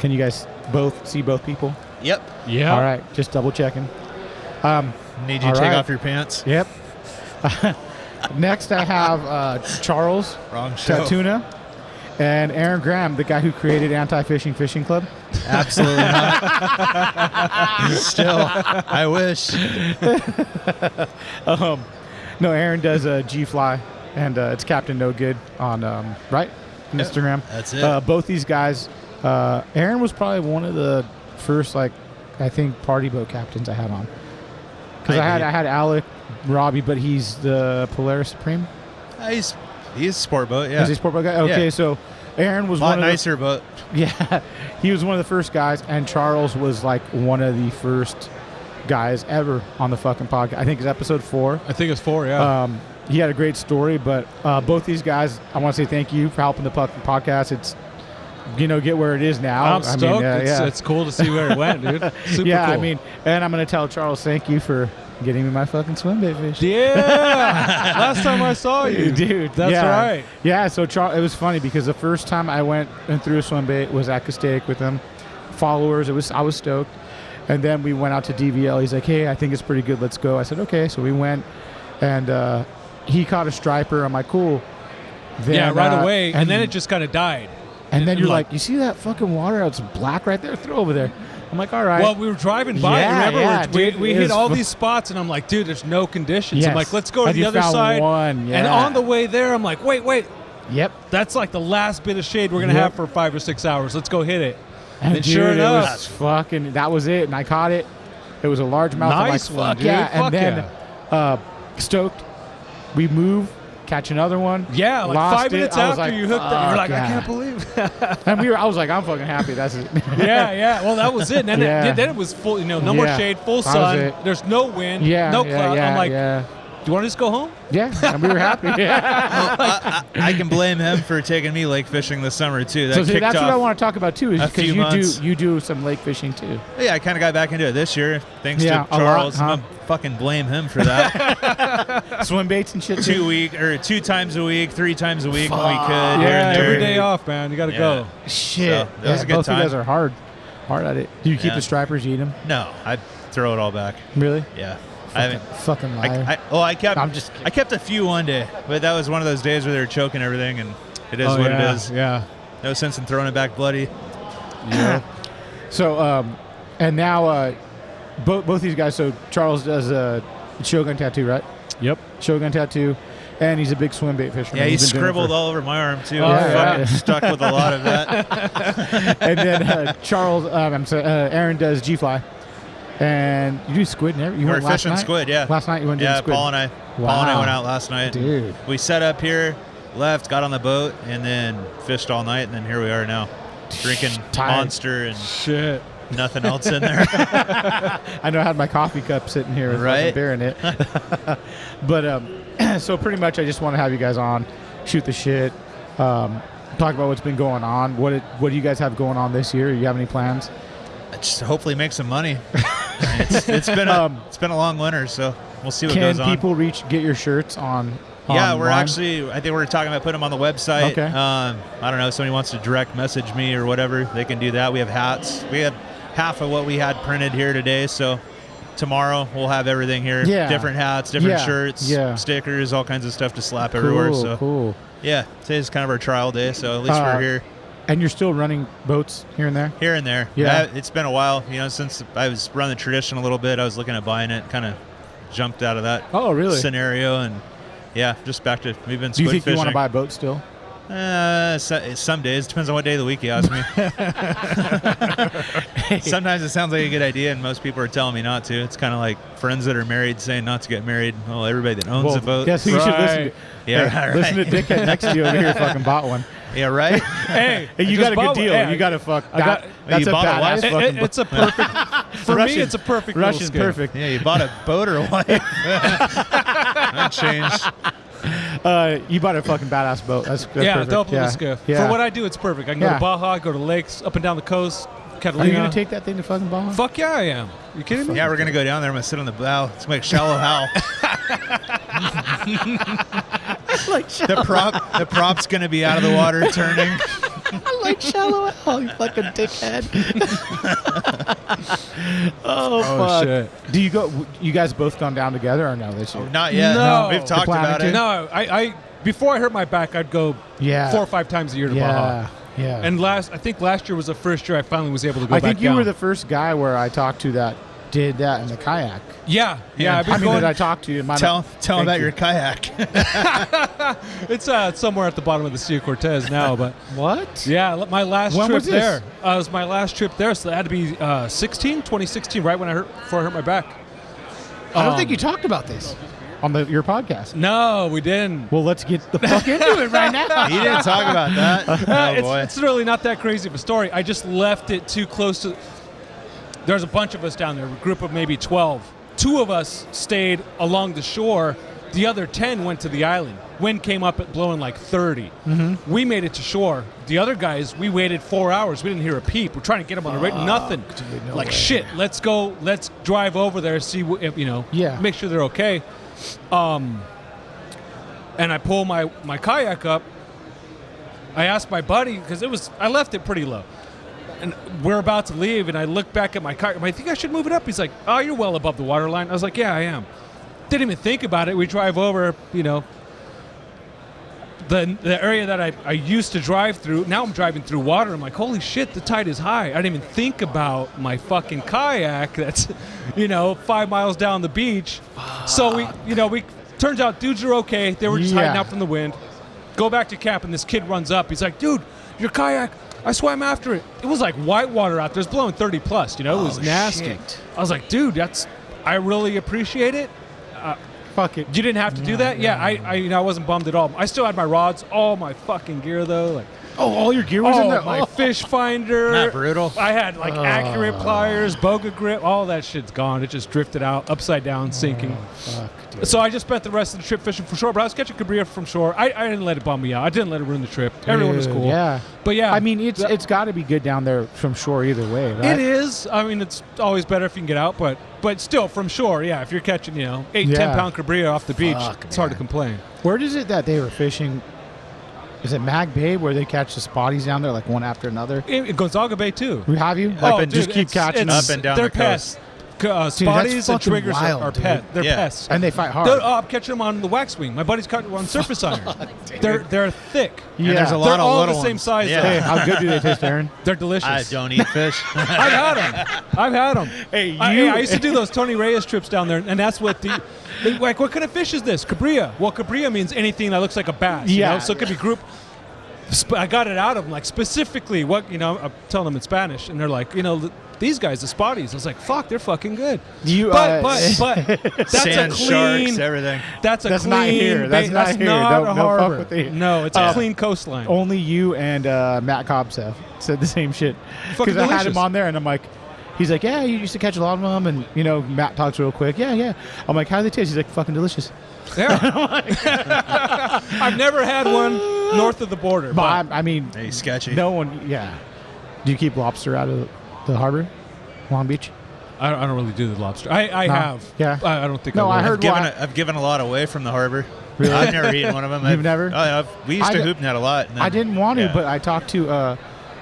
Can you guys both see both people? Yep. Yeah. All right, just double checking. Need you to take off your pants. Yep. Next, I have Charles Wrong show. Tatuna and Aaron Graham, the guy who created Anti-Fishing Fishing Club. Absolutely not. Still, I wish. No, Aaron does G-Fly, and it's Captain No Good on right Instagram. That's it. Both these guys. Aaron was probably one of the first, I think, party boat captains I had on. Because I had Alec, Robbie, but he's the Polaris Supreme. He's a sport boat, yeah. Is he a sport boat guy? Okay, Yeah. so Aaron was A lot one of nicer boat. Yeah, he was one of the first guys, and Charles was one of the first guys ever on the fucking podcast. I think it's episode 4. I think it's 4, yeah. He had a great story, but both these guys, I want to say thank you for helping the podcast. It's, get where it is now. I'm stoked. It's cool to see where it went, dude. Super yeah, cool. I mean, and I'm going to tell Charles thank you for getting me my fucking swim bait fish. Yeah. Last time I saw you. Dude. That's right. Yeah, so it was funny because the first time I went and threw a swim bait was at Castaic with him. Followers, I was stoked. And then we went out to DVL. He's like, hey, I think it's pretty good. Let's go. I said, okay. So we went, and he caught a striper. I'm like, cool. Then, right away. And then it just kind of died. And then you're like, you see that fucking water? It's black right there. Throw over there. I'm like, all right. Well, we were driving by. Yeah, remember, yeah, dude, we hit all these spots, and I'm like, dude, there's no conditions. Yes. I'm like, let's go to And the you other found side. one, yeah. And on the way there, I'm like, wait. Yep. That's like the last bit of shade we're going to have for 5 or 6 hours. Let's go hit it. And And sure dude, enough. that was it. And I caught it. It was a largemouth. Nice I'm one, like, fuck dude. yeah. Fuck And then stoked. We move, catch another one. Yeah, like lost 5 minutes it. I was after like, you hooked it, you're like, yeah. I can't believe it. And I was like, I'm fucking happy. That's it. yeah. Well, that was it. And then it was full, no more Yeah. shade, full That was sun. it. There's no wind, no cloud. Yeah, I'm like, yeah. do you want to just go home? Yeah, and we were happy. Yeah. I can blame him for taking me lake fishing this summer too. That So see, kicked that's off what I want to talk about too, is a because few months. you do some lake fishing too. Yeah, I kind of got back into it this year thanks Yeah, to a lot, Charles. huh? I'm gonna fucking blame him for that. Swim baits and shit. 2 times a week, 3 times a week when we could. Fuck. Here Yeah, and there. every day off, man. You got to go. Shit. So, that was a good both time. you guys are hard at it. Do you keep Yeah. the stripers? You eat them? No, I throw it all back. Really? Yeah, I haven't. Fucking liar. I kept. I'm just kidding. I kept a few one day, but that was one of those days where they were choking everything, and it is what it is. Yeah. No sense in throwing it back bloody. Yeah. So, and now both these guys. So Charles does a Shogun tattoo, right? Yep. Shogun tattoo, and he's a big swim bait fisherman. Yeah, he He's been doing it scribbled for- all over my arm too. Oh, I yeah. fucking stuck with a lot of that. And then Charles, Aaron does G-Fly, and you do squid and everything. You We went were last fishing night? squid, yeah. Last night you went to Yeah, squid. Paul and I Wow. went out last night. Dude. We set up here, left, got on the boat, and then fished all night, and then here we are now, drinking Tired. Monster and Shit. nothing else in there. I know I had my coffee cup sitting here with Right. fucking beer in it. But so pretty much I just want to have you guys on, shoot the shit, talk about what's been going on. What do you guys have going on this year? Do you have any plans? Just hopefully make some money. It's been a long winter, so we'll see what Can goes on. people get your shirts on? Yeah, we're online? I think we're talking about putting them on the website. Okay. I don't know, if somebody wants to direct message me or whatever, they can do that. We have hats. We have half of what we had printed here today, so tomorrow we'll have everything here. Yeah. Different hats, different Yeah. shirts, Yeah. stickers, all kinds of stuff to slap everywhere. So Cool. yeah, today's kind of our trial day, so at least we're here. And you're still running boats here and there? Here and there. Yeah. It's been a while, since I was running the tradition a little bit. I was looking at buying it, kind of jumped out of that Oh, really? scenario, and yeah, just back to we've been Do you squid think fishing. you want to buy a boat still? Some days, depends on what day of the week you ask me. Sometimes it sounds like a good idea, and most people are telling me not to. It's kind of like friends that are married saying not to get married. Well, everybody that owns a boat. Guess who you should listen to? Yeah, Hey, right. Listen to Dickhead next to you over here fucking bought one. Yeah, right. Hey, Hey, you just got a good bought one. deal. Hey, You got a fuck. I got- That's you a bought a badass wife? fucking boat. It's a perfect. For Russian- me, it's a perfect. little Russian's skiff. perfect. Yeah, you bought a boat or what? That changed. You bought a fucking badass boat. That's Yeah, perfect. dope little yeah. skiff. Yeah. For what I do, it's perfect. I can go Yeah. to Baja, go to lakes, up and down the coast. Catalina. Are you gonna take that thing to fucking Baja? Fuck yeah, I am. You kidding me? Yeah, we're gonna go down there. I'm gonna sit on the bow. Let's make shallow howl. like The prop's gonna be out of the water turning. like shallow L, you fucking dickhead. Oh, fuck. Shit. Do you go? You guys both gone down together or no this year? Not yet. No. We've talked You're planning about to? it. No, I before I hurt my back, I'd go 4 or 5 times a year to Baja. Yeah. And I think last year was the first year I finally was able to go I back think you down. were the first guy where I talked to that did that in the kayak. Yeah. I've been I mean, going. that I talked to you. Tell them about you. your kayak. It's somewhere at the bottom of the Sea of Cortez now, but What? yeah, my last When trip was this? there. It was my last trip there, so that had to be 2016, right before I hurt my back. I don't think you talked about this on your podcast. No, we didn't. Well, let's get the fuck into it right now. He didn't talk about that. Oh, boy. It's really not that crazy of a story. I just left it too close to. There's a bunch of us down there, a group of maybe 12. 2 of us stayed along the shore. The other 10 went to the island. Wind came up at blowing like 30. Mm-hmm. We made it to shore. The other guys, we waited 4 hours. We didn't hear a peep. We're trying to get them on the radio. Nothing. Dude, no like way. shit. Let's go. Let's drive over there. See if Yeah. make sure they're okay. And I pull my kayak up. I asked my buddy because I left it pretty low. And we're about to leave, and I look back at my kayak. I think I should move it up. He's like, "Oh, you're well above the water line." I was like, "Yeah, I am." Didn't even think about it. We drive over, the area that I used to drive through. Now I'm driving through water. I'm like, holy shit, the tide is high. I didn't even think about my fucking kayak that's, 5 miles down the beach. So we turns out dudes are okay. They were just hiding out from the wind. Go back to camp, and this kid runs up. He's like, dude, your kayak, I swam after it. It was like white water out there. It was blowing 30 plus, it was nasty. Shit. I was like, dude, I really appreciate it. Fuck it. You didn't have to do that? Yeah, I wasn't bummed at all. I still had my rods, all my fucking gear though. Like, All your gear was in there? my fish finder. Not brutal. I had like accurate pliers, boga grip, all that shit's gone. It just drifted out, upside down, sinking. Fuck, dude. So I just spent the rest of the trip fishing from shore, but I was catching cabiria from shore. I didn't let it bum me out. I didn't let it ruin the trip. Everyone was Dude, cool. Yeah. But yeah. I mean, it's got to be good down there from shore either way, right? It is. I mean, it's always better if you can get out, but still, from shore, yeah, if you're catching, 8, 10-pound cabiria off the beach, it's hard to complain. Where is it that they were fishing? Is it Mag Bay where they catch the spotties down there like one after another? In Gonzaga Bay, too. Have you? Just keep catching up and down they're the coast. pests. Spotties and fucking triggers wild, are dude. pets. They're Yeah. pests. And they fight hard. I'm catching them on the wax wing. My buddy's caught on surface iron. They're thick. And there's a Yeah. lot They're of all little the same ones. size, Yeah. Hey, how good do they taste, Aaron? They're delicious. I don't eat fish. I've had them. Hey, I used to do those Tony Reyes trips down there, and that's what like, what kind of fish is this? Cabiria. Well, cabiria means anything that looks like a bass. Yeah. So it could be group. I got it out of them, like specifically what, I'm telling them in Spanish, and they're like, these guys, the spotties. I was like, fuck, they're fucking good. But that's Sand, a clean, sharks, everything. That's That's clean. not here. That's not here. not Don't a fuck harbor. with it. No, it's a clean coastline. Only you and Matt Cobbs have said the same shit. Fucking Because I had delicious. him on there, and I'm like, he's like, yeah, you used to catch a lot of them, and Matt talks real quick. Yeah. I'm like, how do they taste? He's like, fucking delicious. Yeah. I've never had one north of the border. But I mean, Hey, sketchy. no one. Yeah. Do you keep lobster out of the harbor, Long Beach? I don't really do the lobster. I No. have. Yeah. I don't think No, I I would. heard I've given a lot away from the harbor. Really? I've never eaten one of them. You've never? We used I to d- hoop net a lot. And then, I didn't want to, yeah, but I talked to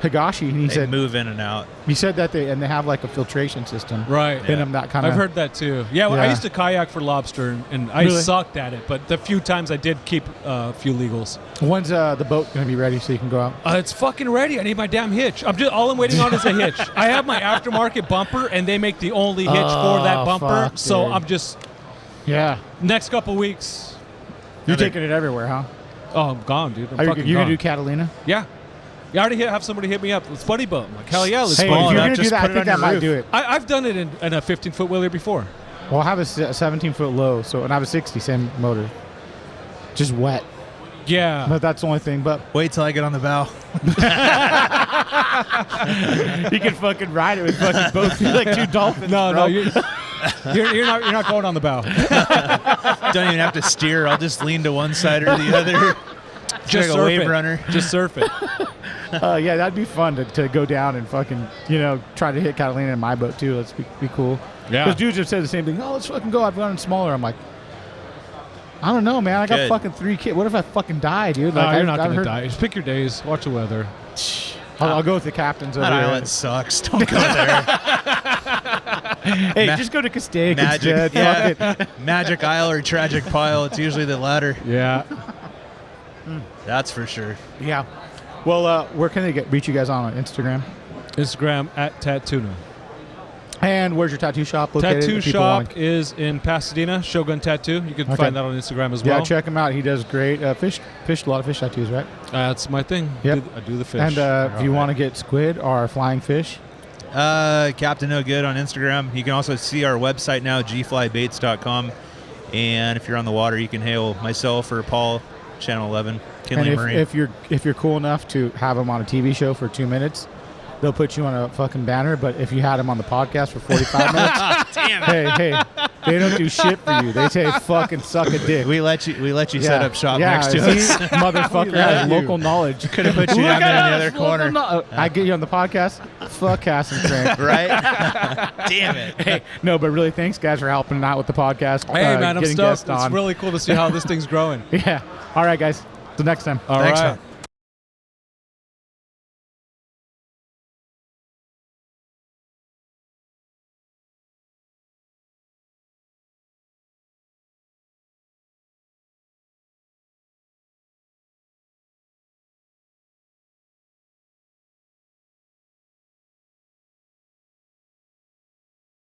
Higashi, and he they said move in and out. that they have like a filtration system Right. in them, that kind of. I've heard that too. Yeah, well, I Yeah. used to kayak for lobster, and I Really? sucked at it. But the few times I did keep a few legals. When's the boat gonna be ready so you can go out? It's fucking ready. I need my damn hitch. All I'm waiting on is a hitch. I have my aftermarket bumper, and they make the only hitch for that bumper. fuck, So dude. I'm just Yeah, next couple weeks. you're they- taking it everywhere, huh? Oh, I'm gone, dude. I'm Are you fucking gonna gone. do Catalina? Yeah. I already have somebody hit me up. Let's buddy boat. I'm like, hell yeah, let's Hey, buddy if Small you're boat. enough, gonna do just that, I put it think on that your might roof. do it. I've done it in a 15-foot wheeler before. Well, I have a 17-foot low, and I have a 60, same motor. Just wet, Yeah. but that's the only thing. But Wait till I get on the bow. you can fucking ride it with fucking both like two dolphins. No, bro. you're not going on the bow. Don't even have to steer. I'll just lean to one side or the other. Just like a surf wave it. runner. Just surf it. Yeah, that'd be fun to go down and fucking try to hit Catalina in my boat too. Let's be cool. Yeah. Because dudes have said the same thing. Oh, let's fucking go. I've gone smaller. I'm like, I don't know, man. I got Good. fucking 3 kids. What if I fucking die, dude? No, Like, you're not I've going to heard- die. Just pick your days. Watch the weather. I'll go with the captains over That here. island sucks. Don't go there. Hey, just go to Castaic Magic, instead. Fuck yeah. it. Magic Isle or Tragic Pile. It's usually the latter. Yeah. That's for sure. Yeah. Well, where can they reach you guys on Instagram? Instagram at Tattuna. And where's your tattoo shop located? Tattoo if people wanna- shop is in Pasadena, Shogun Tattoo. You can Okay. find that on Instagram as Yeah, well. check him out. He does great fish. A lot of fish tattoos, right? That's my thing. Yep. I do the fish. And if you want to get squid or flying fish, Captain No Good on Instagram. You can also see our website now, gflybaits.com. And if you're on the water, you can hail myself or Paul, Channel 11, Kinley and Marine. if you're cool enough to have him on a TV show for 2 minutes, they'll put you on a fucking banner. But if you had him on the podcast for 45 minutes, hey, they don't do shit for you. They say fucking suck a dick. we let you set up shop next to see, us. motherfucker We has let you. local knowledge. Could have put you down there in the other corner. I get you on the podcast. Fuck Cass and Frank. Right? Damn it. Hey, no, but really, thanks guys for helping out with the podcast. Hey, man, I'm getting stoked. guests It's on. really cool to see how this thing's growing. Yeah. All right, guys. Till next time. All Thanks, right. man.